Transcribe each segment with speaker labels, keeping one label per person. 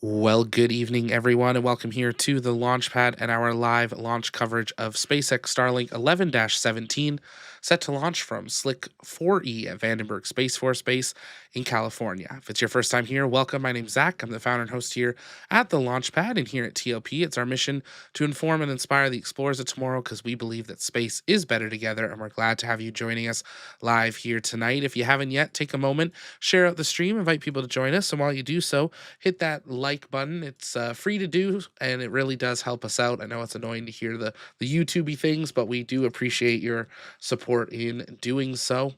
Speaker 1: Well, good evening, everyone, and welcome here to the launch pad and our live launch coverage of SpaceX Starlink 11-17, set to launch from Slick 4E at Vandenberg Space Force Base in California. If it's your first time here, welcome. My name's Zach. I'm the founder and host here at the launch pad, and here at TLP, it's our mission to inform and inspire the explorers of tomorrow because we believe that space is better together, and we're glad to have you joining us live here tonight. If you haven't yet, take a moment, share out the stream, invite people to join us, and while you do so, hit that like button. It's free to do, and it really does help us out. I know it's annoying to hear the YouTubey things, but we do appreciate your support in doing so.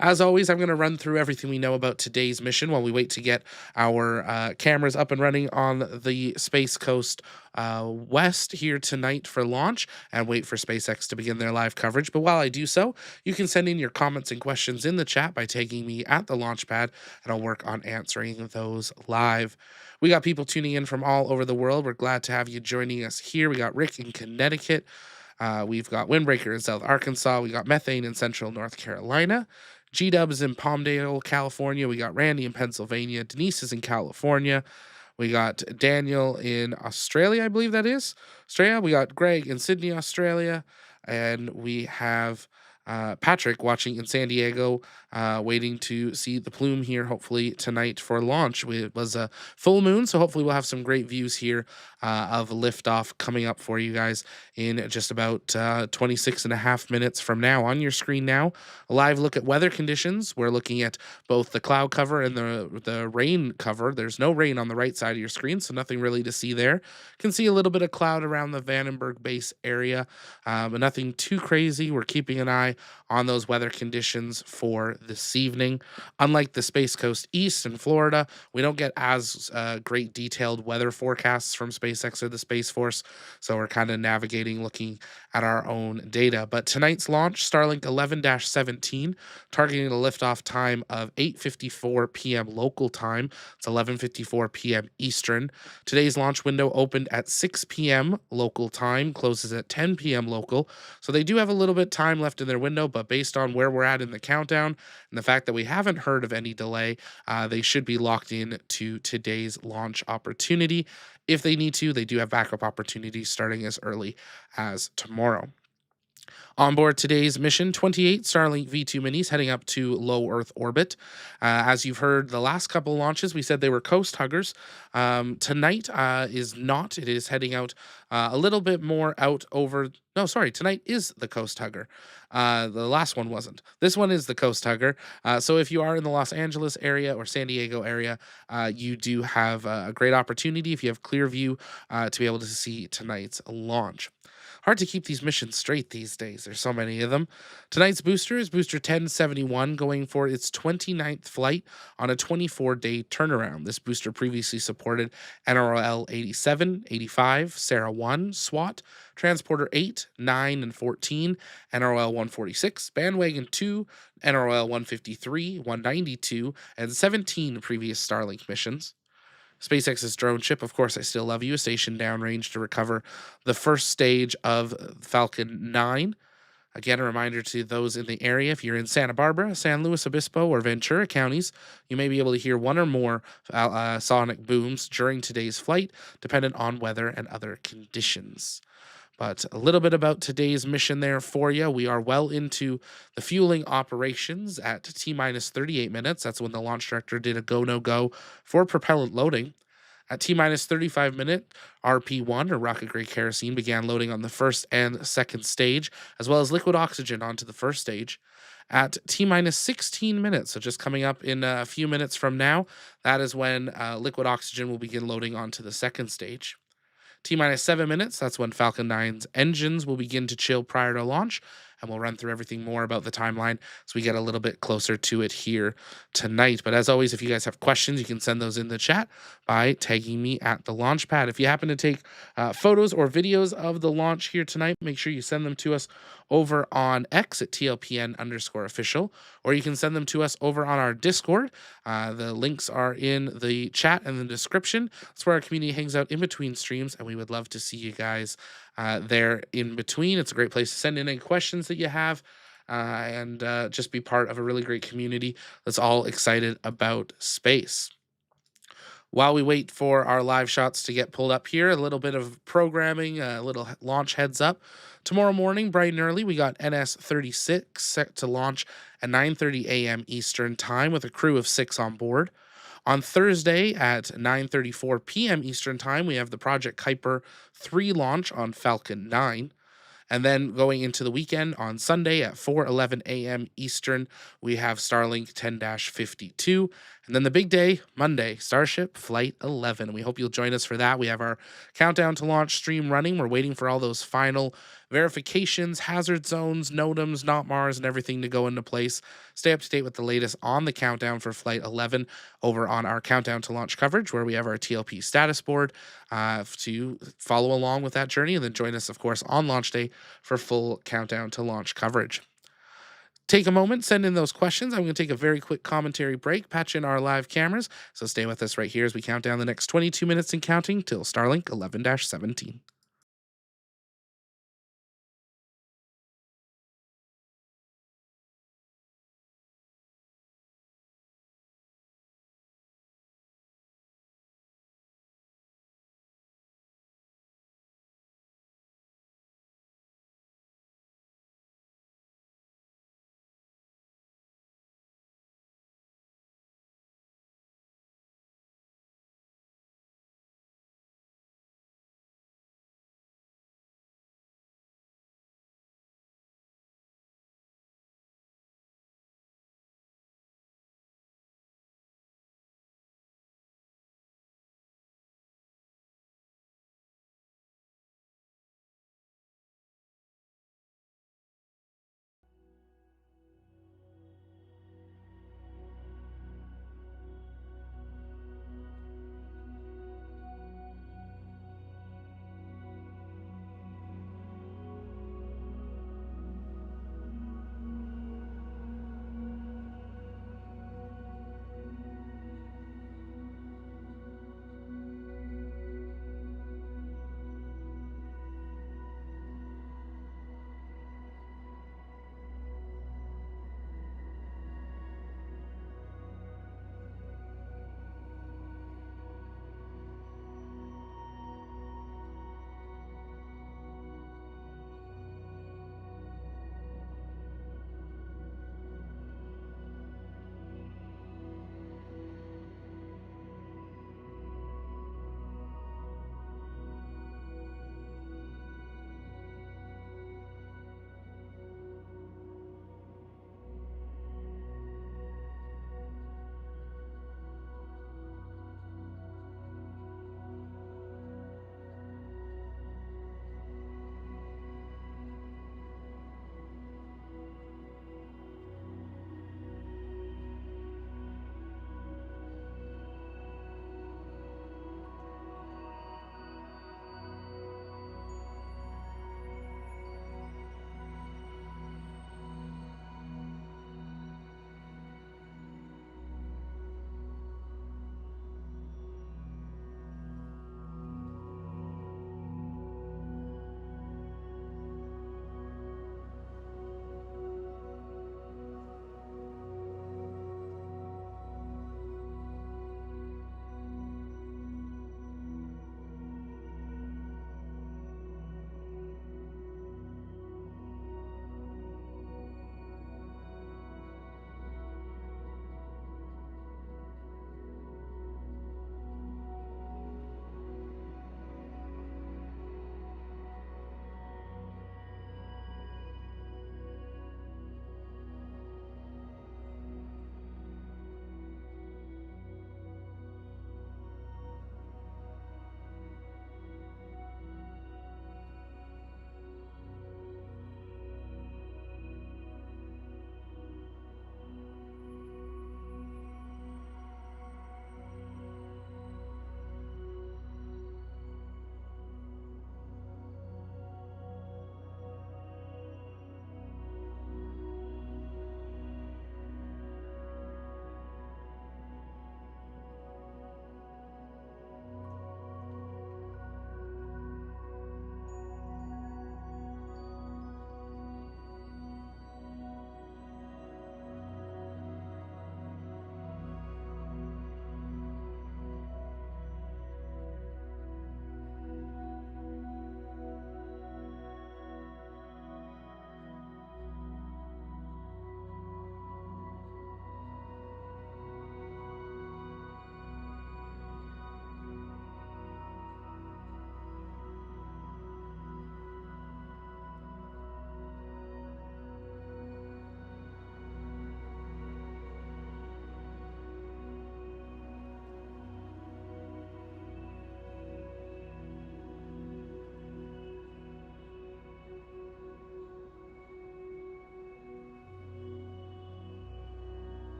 Speaker 1: As always, I'm going to run through everything we know about today's mission while we wait to get our cameras up and running on the Space Coast West here tonight for launch and wait for SpaceX to begin their live coverage. But while I do so, you can send in your comments and questions in the chat by tagging me at the launch pad, and I'll work on answering those live. We got people tuning in from all over the world. We're glad to have you joining us here. We got Rick in Connecticut. We've got Windbreaker in South Arkansas. We got Methane in Central North Carolina. G-Dubs in Palmdale, California. We got Randy in Pennsylvania. Denise is in California. We got Daniel in Australia, I believe that is. Australia. We got Greg in Sydney, Australia. And we have Patrick watching in San Diego, waiting to see the plume here, hopefully tonight for launch. It was a full moon, so hopefully we'll have some great views here of liftoff coming up for you guys in just about 26 and a half minutes from now. On your screen now, a live look at weather conditions. We're looking at both the cloud cover and the rain cover. There's no rain on the right side of your screen, so nothing really to see there. Can see a little bit of cloud around the Vandenberg base area, but nothing too crazy. We're keeping an eye on those weather conditions for this evening. Unlike the Space Coast East and Florida, we don't get as great detailed weather forecasts from SpaceX or the Space Force, so we're kind of navigating, looking at our own data. But tonight's launch, Starlink 11-17, targeting a liftoff time of 8:54 p.m. local time. It's 11:54 p.m. Eastern. Today's launch window opened at 6 p.m. local time, closes at 10 p.m. local, so they do have a little bit time left in their window, but based on where we're at in the countdown and the fact that we haven't heard of any delay, they should be locked in to today's launch opportunity. If they need to, they do have backup opportunities starting as early as tomorrow. On board today's mission, 28 Starlink V2 minis heading up to low Earth orbit. As you've heard, the last couple launches, we said they were coast huggers. Tonight is not. It is heading out a little bit more out over. No, sorry. Tonight is the coast hugger. The last one wasn't. This one is the coast hugger. So if you are in the Los Angeles area or San Diego area, you do have a great opportunity if you have clear view to be able to see tonight's launch. Hard to keep these missions straight these days. There's so many of them. Tonight's booster is Booster 1071, going for its 29th flight on a 24-day turnaround. This booster previously supported NROL 87, 85, Sarah 1, SWAT, Transporter 8, 9, and 14, NROL 146, Bandwagon 2, NROL 153, 192, and 17 previous Starlink missions. SpaceX's drone ship, of course, I Still Love You, is stationed downrange to recover the first stage of Falcon 9. Again, a reminder to those in the area, if you're in Santa Barbara, San Luis Obispo, or Ventura counties, you may be able to hear one or more sonic booms during today's flight, dependent on weather and other conditions. But a little bit about today's mission there for you. We are well into the fueling operations at T minus 38 minutes. That's when the launch director did a go, no go for propellant loading. At T minus 35 minute, RP1 or rocket grade kerosene began loading on the first and second stage, as well as liquid oxygen onto the first stage. At T minus 16 minutes, so just coming up in a few minutes from now, that is when liquid oxygen will begin loading onto the second stage. T minus 7 minutes, that's when Falcon 9's engines will begin to chill prior to launch, and we'll run through everything more about the timeline as we get a little bit closer to it here tonight. But as always, if you guys have questions, you can send those in the chat by tagging me at the launch pad. If you happen to take photos or videos of the launch here tonight, make sure you send them to us over on X at TLPN_official, or you can send them to us over on our Discord. The links are in the chat and the description. That's where our community hangs out in between streams, and we would love to see you guys there in between. It's a great place to send in any questions that you have and just be part of a really great community that's all excited about space. While we wait for our live shots to get pulled up here, a little bit of programming, a little launch heads up. Tomorrow morning, bright and early, we got NS-36 set to launch at 9:30 a.m. Eastern Time with a crew of 6 on board. On Thursday at 9:34 p.m. Eastern Time, we have the Project Kuiper 3 launch on Falcon 9. And then going into the weekend on Sunday at 4:11 a.m. Eastern, we have Starlink 10-52. And then the big day, Monday, Starship Flight 11. We hope you'll join us for that. We have our countdown to launch stream running. We're waiting for all those final verifications, hazard zones, NOTAMs, not Mars, and everything to go into place. Stay up to date with the latest on the countdown for Flight 11 over on our countdown to launch coverage, where we have our TLP status board to follow along with that journey. And then join us, of course, on launch day for full countdown to launch coverage. Take a moment, send in those questions. I'm going to take a very quick commentary break, patch in our live cameras. So stay with us right here as we count down the next 22 minutes and counting till Starlink 11-17.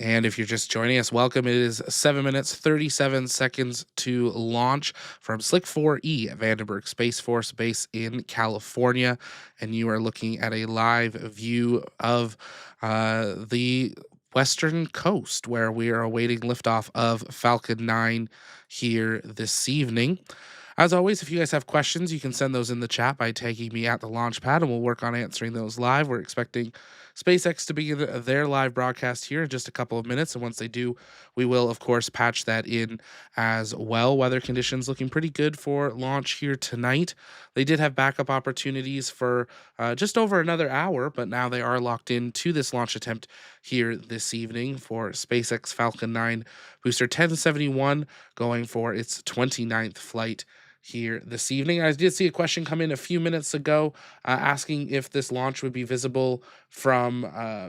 Speaker 1: And if you're just joining us, welcome. It is 7 minutes, 37 seconds to launch from Slick 4E at Vandenberg Space Force Base in California. And you are looking at a live view of the western coast where we are awaiting liftoff of Falcon 9 here this evening. As always, if you guys have questions, you can send those in the chat by tagging me at the launch pad, and we'll work on answering those live. We're expecting SpaceX to begin their live broadcast here in just a couple of minutes, and once they do, we will, of course, patch that in as well. Weather conditions looking pretty good for launch here tonight. They did have backup opportunities for just over another hour, but now they are locked in to this launch attempt here this evening for SpaceX Falcon 9 booster 1071 going for its 29th flight here this evening. I did see a question come in a few minutes ago asking if this launch would be visible from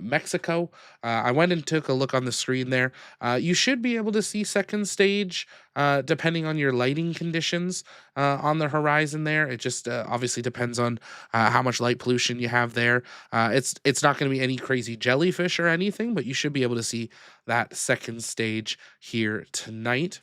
Speaker 1: Mexico. I went and took a look on the screen there. You should be able to see second stage depending on your lighting conditions on the horizon there. It just obviously depends on how much light pollution you have there. It's not going to be any crazy jellyfish or anything, but you should be able to see that second stage here tonight.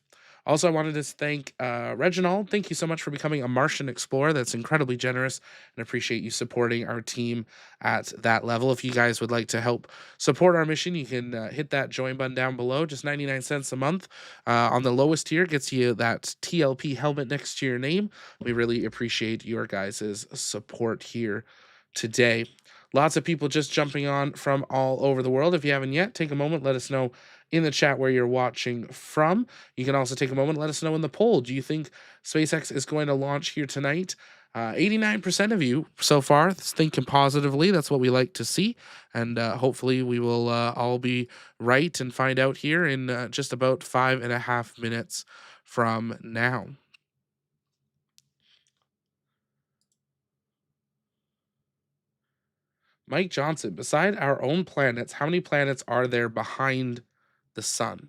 Speaker 1: Also, I wanted to thank Reginald. Thank you so much for becoming a Martian Explorer. That's incredibly generous, and appreciate you supporting our team at that level. If you guys would like to help support our mission, you can hit that join button down below. Just 99 cents a month. On the lowest tier gets you that TLP helmet next to your name. We really appreciate your guys' support here today. Lots of people just jumping on from all over the world. If you haven't yet, take a moment, let us know in the chat where you're watching from. You can also take a moment, let us know in the poll. Do you think SpaceX is going to launch here tonight? 89% of you so far thinking positively. That's what we like to see. And hopefully we will all be right and find out here in just about 5.5 minutes from now. Mike Johnson, beside our own planets, how many planets are there behind the sun?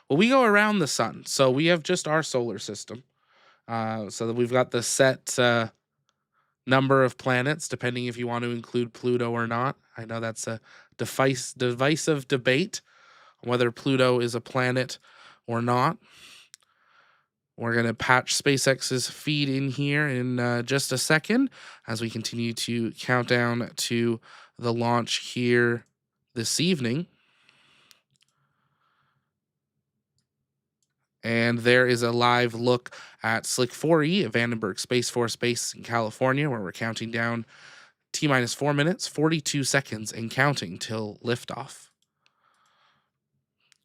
Speaker 1: Well, we go around the sun, so we have just our solar system. So that we've got the set number of planets, depending if you want to include Pluto or not. I know that's a divisive debate on whether Pluto is a planet or not. We're going to patch SpaceX's feed in here in just a second as we continue to count down to the launch here this evening. And there is a live look at Slick 4E at Vandenberg Space Force Base in California, where we're counting down T-minus 4 minutes, 42 seconds, and counting till liftoff.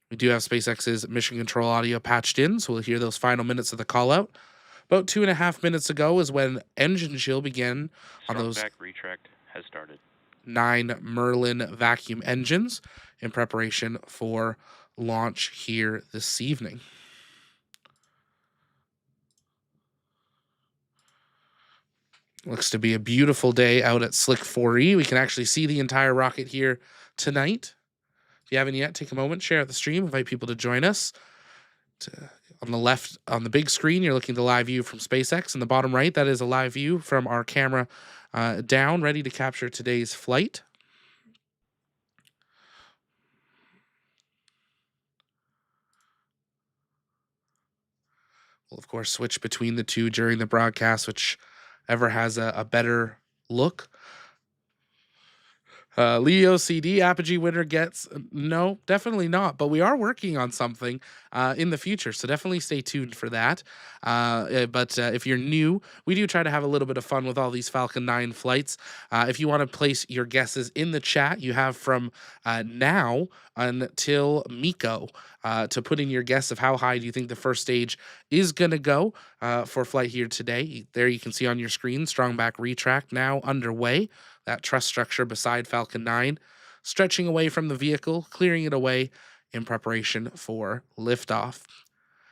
Speaker 1: We do have SpaceX's mission control audio patched in, so we'll hear those final minutes of the call out. About 2.5 minutes ago is when engine chill began on those
Speaker 2: back retract has started.
Speaker 1: 9 Merlin vacuum engines in preparation for launch here this evening. Looks to be a beautiful day out at Slick 4E. We can actually see the entire rocket here tonight. If you haven't yet, take a moment, share out the stream, invite people to join us. On the left, on the big screen, you're looking at the live view from SpaceX. In the bottom right, that is a live view from our camera down, ready to capture today's flight. We'll, of course, switch between the two during the broadcast, whichever has a better look. Leo CD Apogee winner gets no, definitely not, but we are working on something in the future, so definitely stay tuned for that. But if you're new, we do try to have a little bit of fun with all these Falcon 9 flights. If you want to place your guesses in the chat, you have from now until Miko to put in your guess of how high do you think the first stage is going to go for flight here today. There you can see on your screen, strong back retract now underway. That truss structure beside Falcon 9, stretching away from the vehicle, clearing it away in preparation for liftoff.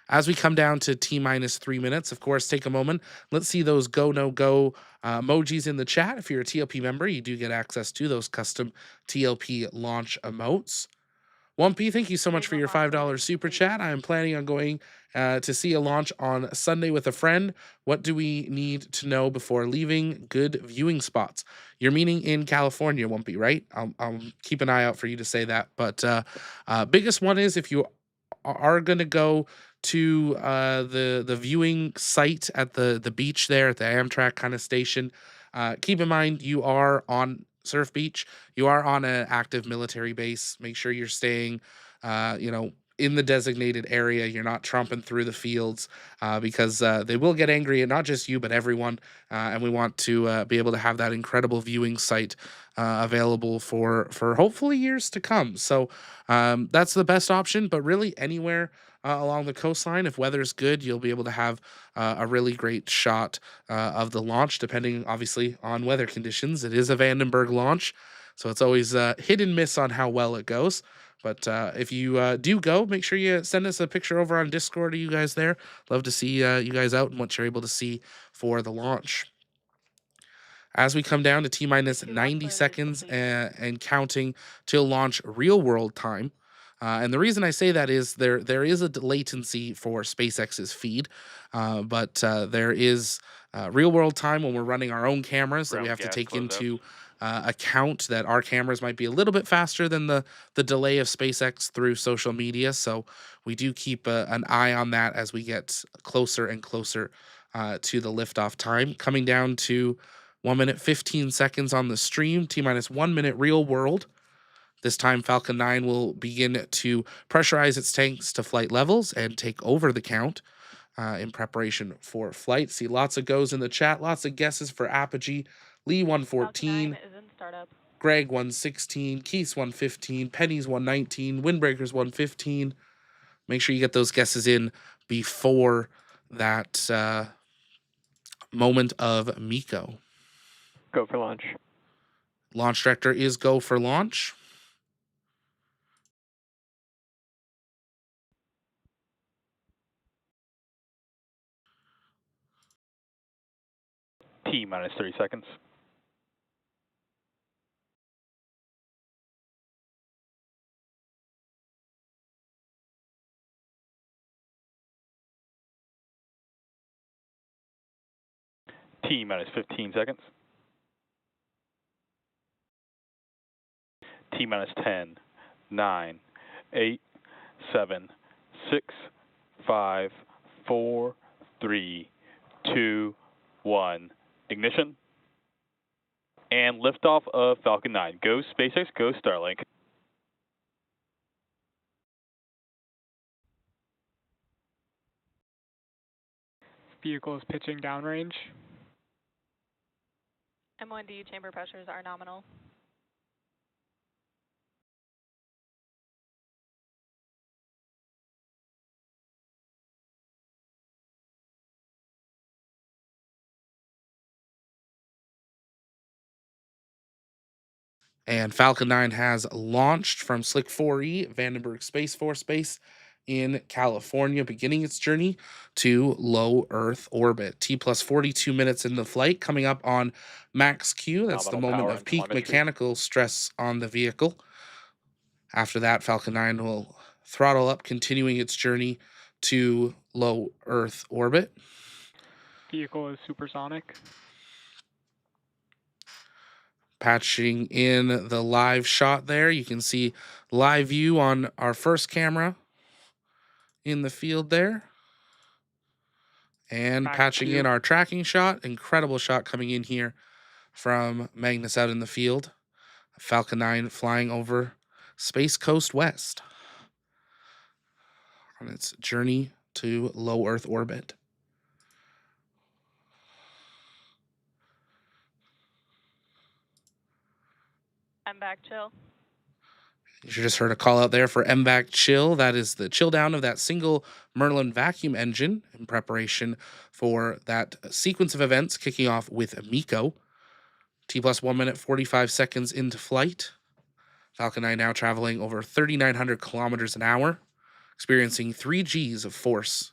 Speaker 1: As we come down to T-minus 3 minutes, of course, take a moment. Let's see those go, no go emojis in the chat. If you're a TLP member, you do get access to those custom TLP launch emotes. 1P, thank you so much
Speaker 2: Getting
Speaker 1: for
Speaker 2: the
Speaker 1: your
Speaker 2: launch
Speaker 1: $5
Speaker 2: location
Speaker 1: super
Speaker 2: complete.
Speaker 1: chat. I am planning on going to see a launch on Sunday with a friend. What do we need to know before leaving? Good viewing spots. You're meaning in California, 1P, right? I'll keep an eye out for you to say that. But biggest one is if you are going to go to the viewing site at the beach there at the Amtrak kind of station, keep in mind you are on Surf Beach. You are on an active military base. Make sure you're staying, in the designated area. You're not tromping through the fields because they will get angry, and not just you, but everyone. And we want to be able to have that incredible viewing site available for hopefully years to come. So that's the best option. But really, anywhere along the coastline, if weather's good, you'll be able to have a really great shot of the launch, depending obviously on weather conditions. It is a Vandenberg launch, so it's always hit and miss on how well it goes. But if you do go, make sure you send us a picture over on Discord of you guys there. Love to see you guys out and what you're able to see for the launch. As we come down to T minus
Speaker 2: 2 launch
Speaker 1: 90
Speaker 2: mode is
Speaker 1: seconds
Speaker 2: complete.
Speaker 1: and counting till launch real world time. And the reason I say that is there is a latency for SpaceX's feed, but there is real world time when we're running our own cameras that we
Speaker 3: Ground
Speaker 1: have to
Speaker 3: gas
Speaker 1: take
Speaker 3: closeouts.
Speaker 1: into account that our cameras might be a little bit faster than the delay of SpaceX through social media. So we do keep an eye on that as we get closer and closer to the liftoff time. Coming down to 1 minute 15 seconds on the stream, T minus 1 minute real world. This time, Falcon 9 will begin to pressurize its tanks to flight levels and take over the count in preparation for flight. See lots of goes in the chat, lots of guesses for Apogee. Lee
Speaker 2: Falcon 9
Speaker 1: 114,
Speaker 2: is in startup.
Speaker 1: Greg 116, Keith's 115, Penny's 119, Windbreaker's 115. Make sure you get those guesses in before that moment of Miko.
Speaker 4: Go for launch.
Speaker 1: Launch director is go for launch.
Speaker 3: T minus 30 seconds. T minus 15 seconds. T minus 10, 9, 8, 7, 6, 5, 4, 3, 2, 1. Ignition. And liftoff of Falcon 9. Go SpaceX, go Starlink.
Speaker 4: Vehicle is pitching downrange.
Speaker 2: M1D chamber pressures are nominal.
Speaker 1: And Falcon 9 has launched from Slick 4E, Vandenberg Space Force Base in California, beginning its journey to low Earth orbit. T plus 42 minutes into flight, coming up on max Q. That's the
Speaker 3: Nominal
Speaker 1: moment
Speaker 3: power
Speaker 1: of
Speaker 3: and
Speaker 1: peak
Speaker 3: telemetry.
Speaker 1: mechanical stress on the vehicle. After that, Falcon 9 will throttle up, continuing its journey to low Earth orbit.
Speaker 4: Vehicle is supersonic.
Speaker 1: Patching in the live shot there. You can see live view on our first camera in the field there. And
Speaker 4: Max
Speaker 1: patching
Speaker 4: Q.
Speaker 1: in our tracking shot. Incredible shot coming in here from Magnus out in the field. Falcon 9 flying over Space Coast West on its journey to low Earth orbit.
Speaker 2: I'm back chill.
Speaker 1: You just heard a call out there for MVAC chill. That is the chill down of that single Merlin vacuum engine in preparation for that sequence of events kicking off with Miko. T plus 1 minute 45 seconds into flight. Falcon 9 now traveling over 3,900 kilometers an hour, experiencing 3 Gs of force.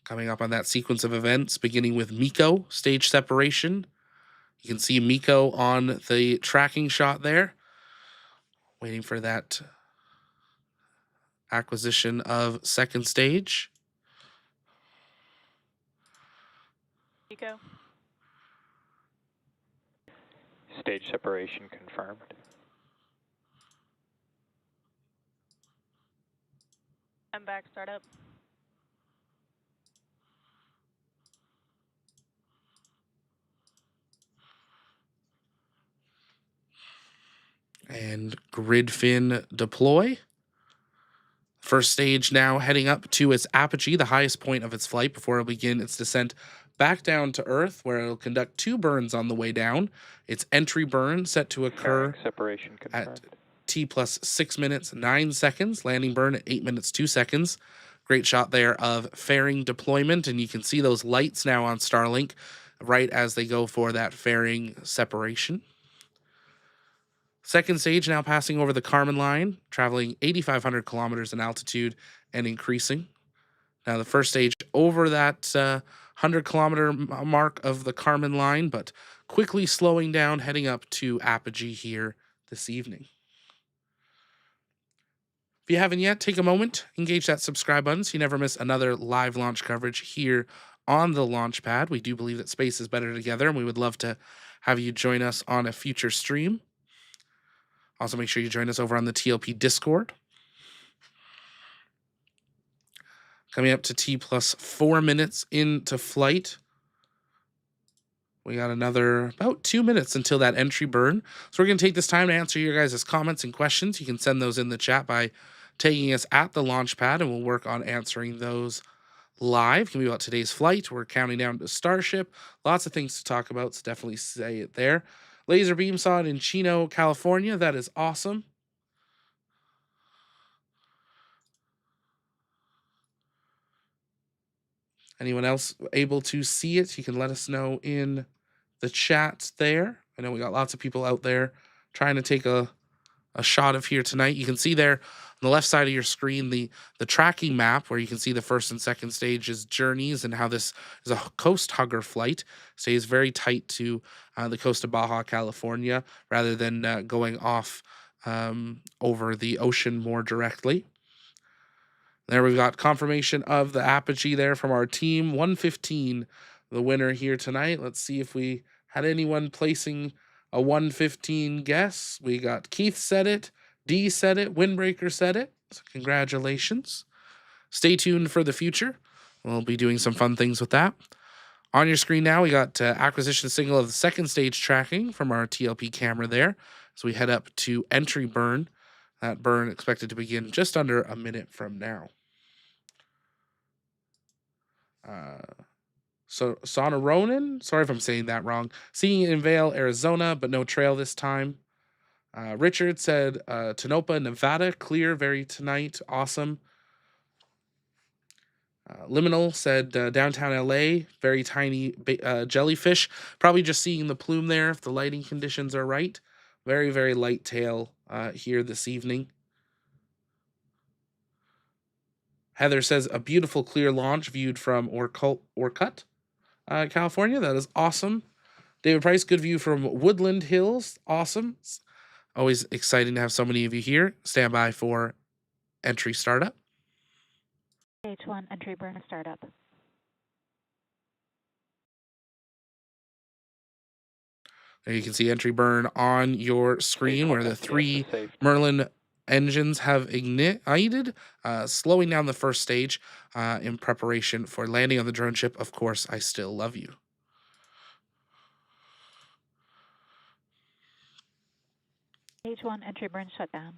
Speaker 1: Coming up on that sequence of events, beginning with Miko, stage separation. You can see Miko on the tracking shot there, waiting for that acquisition of second stage.
Speaker 2: Nico.
Speaker 4: Stage separation confirmed.
Speaker 2: I'm back, startup.
Speaker 1: And grid fin deploy. First stage now heading up to its apogee, the highest point of its flight, before it'll begin its descent back down to Earth, where it'll conduct 2 burns on the way down. Its entry burn set to occur
Speaker 4: Fairing separation confirmed.
Speaker 1: at T plus 6 minutes 9 seconds, landing burn at 8 minutes 2 seconds. Great shot there of fairing deployment, and you can see those lights now on Starlink right as they go for that fairing separation. Second stage now passing over the Kármán line, traveling 8,500 kilometers in altitude and increasing. Now the first stage over that 100-kilometer mark of the Kármán line, but quickly slowing down, heading up to apogee here this evening. If you haven't yet, take a moment, engage that subscribe button so you never miss another live launch coverage here on the launch pad. We do believe that space is better together, and we would love to have you join us on a future stream. Also, make sure you join us over on the TLP Discord. Coming up to T plus 4 minutes into flight. We got another about 2 minutes until that entry burn. So we're going to take this time to answer your guys' comments and questions. You can send those in the chat by tagging us at the launch pad, and we'll work on answering those live. Can be about today's flight. We're counting down to Starship. Lots of things to talk about, so definitely say it there. Laser beam saw it in Chino, California. That is awesome. Anyone else able to see it? You can let us know in the chat there. I know we got lots of people out there trying to take a shot of here tonight. You can see there on the left side of your screen the tracking map where you can see the first and second stages journeys and how this is a coast hugger flight. Stays very tight to the coast of Baja California rather than going off over the ocean more directly. There we've got confirmation of the apogee there from our team. 115, the winner here tonight. Let's see if we had anyone placing a 115 guess. We got Keith said it, D said it, Windbreaker said it. So congratulations. Stay tuned for the future. We'll be doing some fun things with that. On your screen now, we got acquisition signal of the second stage tracking from our TLP camera there. So we head up to entry burn. That burn expected to begin just under a minute from now. So Sonoranen, sorry if I'm saying that wrong. Seeing it in Vail, Arizona, but no trail this time. Richard said Tonopah, Nevada, clear very tonight, awesome. Liminal said downtown LA, very tiny jellyfish. Probably just seeing the plume there if the lighting conditions are right. Very, very light tail here this evening. Heather says a beautiful clear launch viewed from Orcutt, California. That is awesome. David Price, good view from Woodland Hills. Awesome. It's always exciting to have so many of you here. Stand by for entry startup.
Speaker 5: H1 entry burn startup.
Speaker 1: There you can see entry burn on your screen where the 3 Merlin engines have ignited, slowing down the first stage in preparation for landing on the drone ship. Of course, I still love you.
Speaker 5: H1 entry burn shutdown.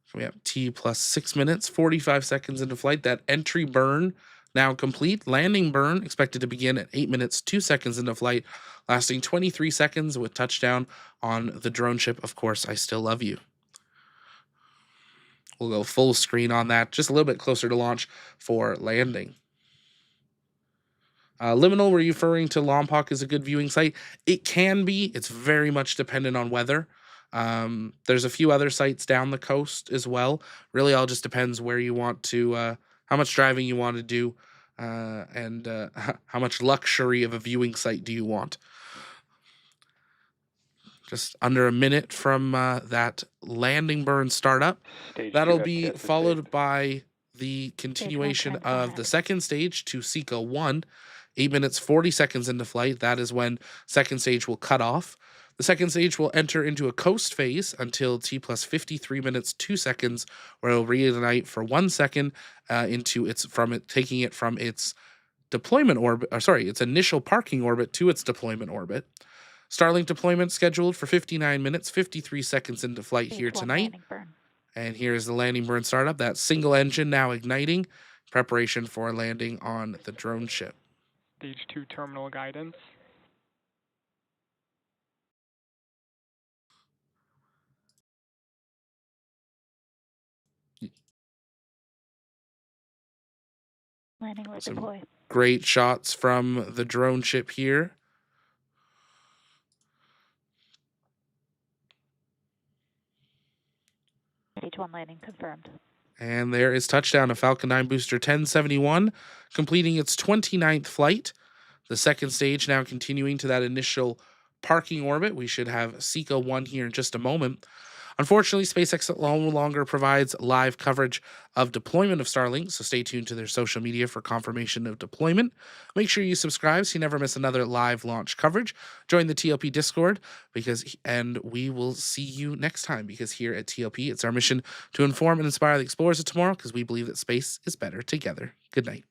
Speaker 1: So we have T plus 6 minutes, 45 seconds into flight. That entry burn now complete. Landing burn expected to begin at 8 minutes, 2 seconds into flight, lasting 23 seconds with touchdown on the drone ship. Of course, I still love you. We'll go full screen on that, just a little bit closer to launch for landing. Liminal, were you referring to Lompoc as a good viewing site? It can be. It's very much dependent on weather. There's a few other sites down the coast as well. Really, all just depends where you want to, how much driving you want to do, and how much luxury of a viewing site do you want. Just under a minute from that landing burn startup.
Speaker 4: Stage
Speaker 1: That'll
Speaker 4: 2
Speaker 1: be
Speaker 4: FTS is
Speaker 1: followed
Speaker 4: saved.
Speaker 1: by the continuation
Speaker 5: time to
Speaker 1: of
Speaker 5: go
Speaker 1: the
Speaker 5: ahead.
Speaker 1: second stage to SECA 1, 8 minutes 40 seconds into flight. That is when second stage will cut off. The second stage will enter into a coast phase until T plus 53 minutes 2 seconds, where it'll reignite for 1 second taking it from its deployment orbit, its initial parking orbit to its deployment orbit. Starlink deployment scheduled for 59 minutes, 53 seconds into flight here
Speaker 5: Stage 1
Speaker 1: tonight.
Speaker 5: landing burn.
Speaker 1: And here's the landing burn startup. That single engine now igniting, preparation for landing on the drone ship.
Speaker 6: Stage 2 terminal guidance.
Speaker 5: Landing with
Speaker 1: Some
Speaker 5: deploy.
Speaker 1: great shots from the drone ship here.
Speaker 5: Stage 1 landing confirmed.
Speaker 1: And there is touchdown of Falcon 9 booster 1071, completing its 29th flight. The second stage now continuing to that initial parking orbit. We should have SECA 1 here in just a moment. Unfortunately, SpaceX no longer provides live coverage of deployment of Starlink, so stay tuned to their social media for confirmation of deployment. Make sure you subscribe so you never miss another live launch coverage. Join the TLP Discord, and we will see you next time, because here at TLP, it's our mission to inform and inspire the explorers of tomorrow, because we believe that space is better together. Good night.